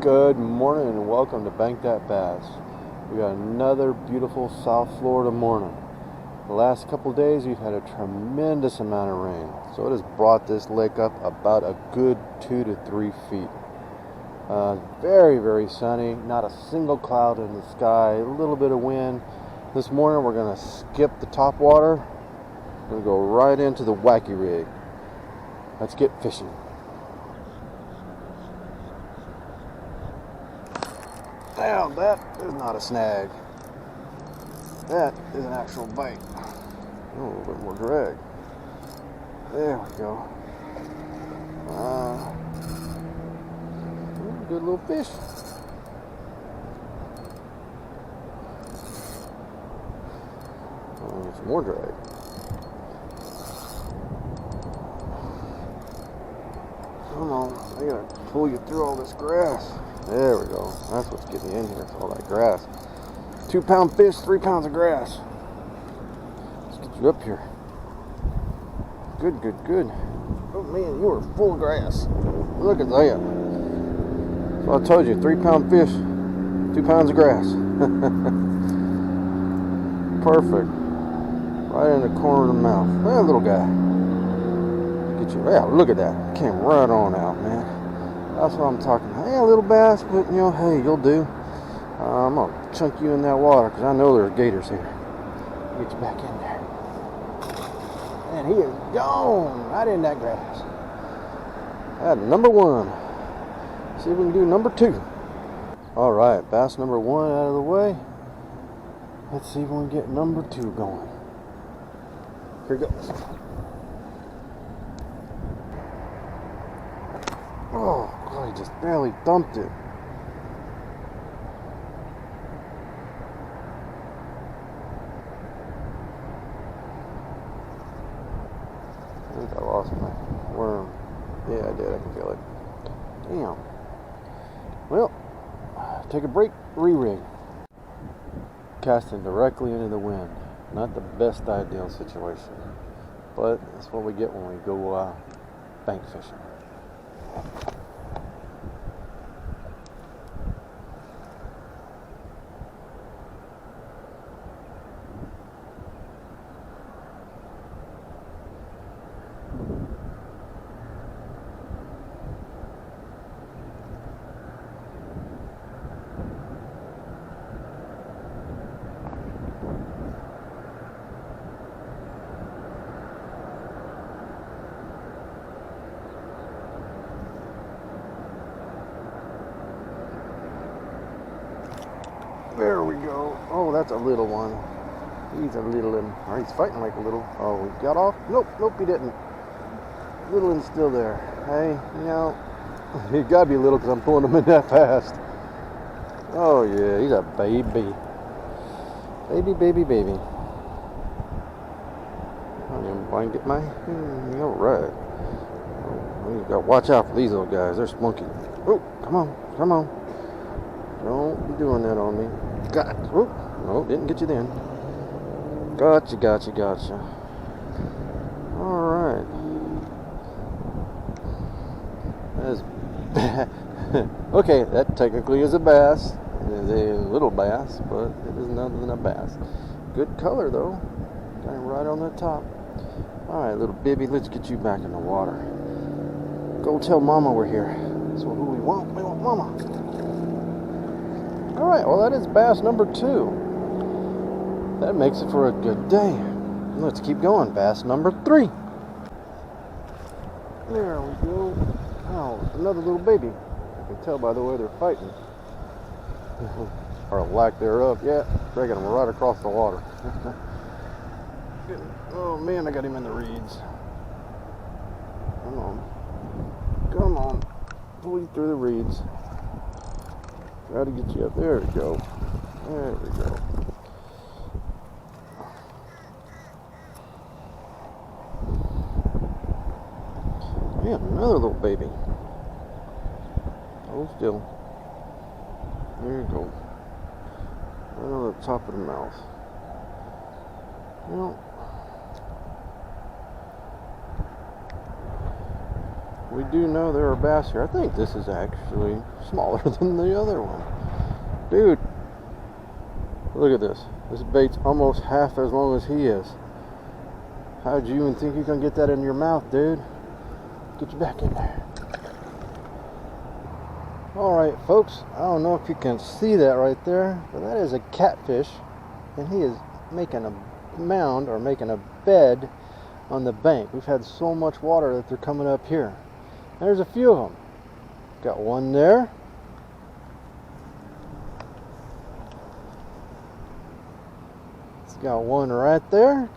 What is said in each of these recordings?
Good morning and welcome to Bank That Bass. We got another beautiful South Florida morning. The last couple days we've had a tremendous amount of rain, so it has brought this lake up about a good 2 to 3 feet. Very, very sunny, not a single cloud in the sky, a little bit of wind. This morning we're going to skip the top water. We're going to go right into the wacky rig. Let's get fishing. Damn, that is not a snag. That is an actual bite. A little bit more drag. There we go. Good little fish. Some more drag. Come on, I gotta pull you through all this grass. There we go. That's what's getting in here. It's all that grass. 2-pound fish, 3 pounds of grass. Let's get you up here. Good, good, good. Oh man, you are full of grass. Look at that. So I told you, 3-pound fish, 2 pounds of grass. Perfect. Right in the corner of the mouth. Hey, little guy. Get you. Yeah, look at that. Came right on out, man. That's what I'm talking about. Hey, a little bass, but hey, you'll do. I'm gonna chunk you in that water because I know there's gators here. Get you back in there. And he is gone right in that grass. That's number 1. See if we can do number 2. All right, bass number 1 out of the way. Let's see if we can get number 2 going. Here it goes. Oh, God, he just barely thumped it. I think I lost my worm. Yeah, I did. I can feel it. Damn. Well, take a break, re-rig. Casting directly into the wind. Not the best ideal situation. But that's what we get when we go bank fishing. There we go. Oh, that's a little one. He's a little one. Or he's fighting like a little. Oh, he got off? Nope, he didn't. Little one's still there. Hey, he gotta be little because I'm pulling him in that fast. Oh yeah, he's a baby. Baby. I don't even want to get my. All right. Oh, you gotta watch out for these little guys. They're spunky. Oh, come on. Don't be doing that on me. No, didn't get you then. Gotcha. Alright. That's bad. Okay, that technically is a bass. It is a little bass, but it is nothing than a bass. Good color though. Got him right on the top. Alright, little bibby, let's get you back in the water. Go tell Mama we're here. So who we want? We want Mama. Alright, well that is bass number 2. That makes it for a good day. Let's keep going. Bass number 3. There we go. Oh, another little baby. I can tell by the way they're fighting. Or lack thereof. Yeah, dragging them right across the water. Oh man, I got him in the reeds. Come on. Pull you through the reeds. Try to get you up. There we go. Yeah, another little baby. Hold still. There you go. Right on the top of the mouth. Well, we do know there are bass here. I think this is actually smaller than the other one. Dude, look at this. This bait's almost half as long as he is. How'd you even think you're gonna get that in your mouth, dude? Get you back in there. Alright, folks, I don't know if you can see that right there, but that is a catfish, and he is making a mound, or making a bed on the bank. We've had so much water that they're coming up here. There's a few of them. Got one there. It's got one right there.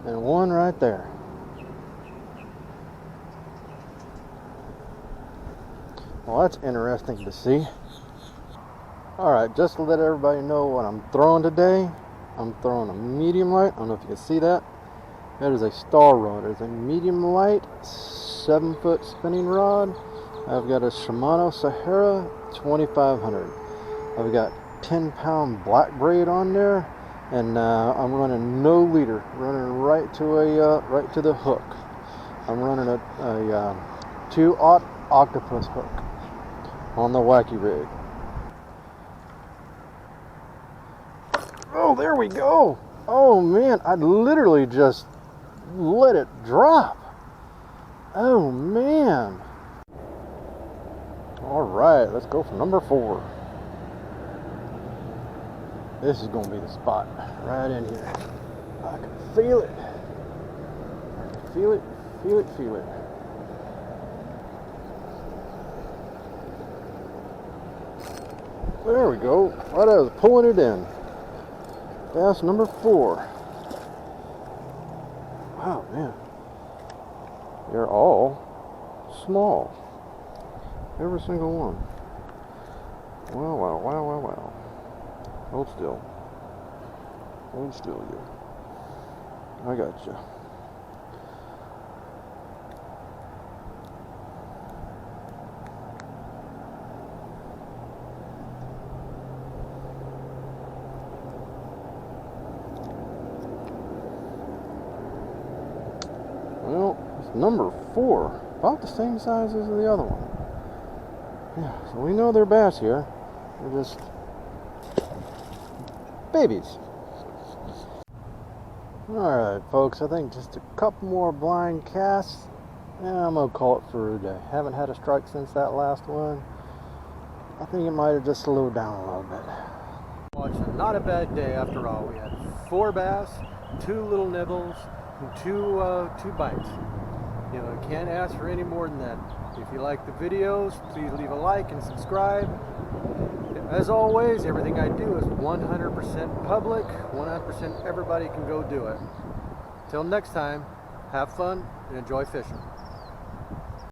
And one right there. Well, that's interesting to see. Alright, just to let everybody know what I'm throwing today. I'm throwing a medium light. I don't know if you can see that. That is a star rod. It's a medium light 7-foot spinning rod. I've got a Shimano Sahara 2500. I've got 10-pound black braid on there, and I'm running no leader, running right to the hook. I'm running a 2/0 octopus hook on the wacky rig. Oh, there we go. Oh man, I literally just let it drop. Oh man. All right, let's go for number 4. This is gonna be the spot right in here. I can feel it. I can feel it, feel it, feel it. There we go. Right, I was pulling it in. Bass number 4. Wow, man. They're all small. Every single one. Wow, wow, wow, wow, wow. Hold still. Hold still, you. I got you. Well, it's number 4. About the same size as the other one. Yeah, so we know they're bass here. They're just babies. Alright, folks, I think just a couple more blind casts, and I'm going to call it for a day. Haven't had a strike since that last one. I think it might have just slowed down a little bit. Watching, not a bad day after all. We had 4 bass, 2 little nibbles, and 2 bites. You know, you can't ask for any more than that. If you like the videos, please leave a like and subscribe. As always, everything I do is 100% public, 100% everybody can go do it. Till next time, have fun and enjoy fishing.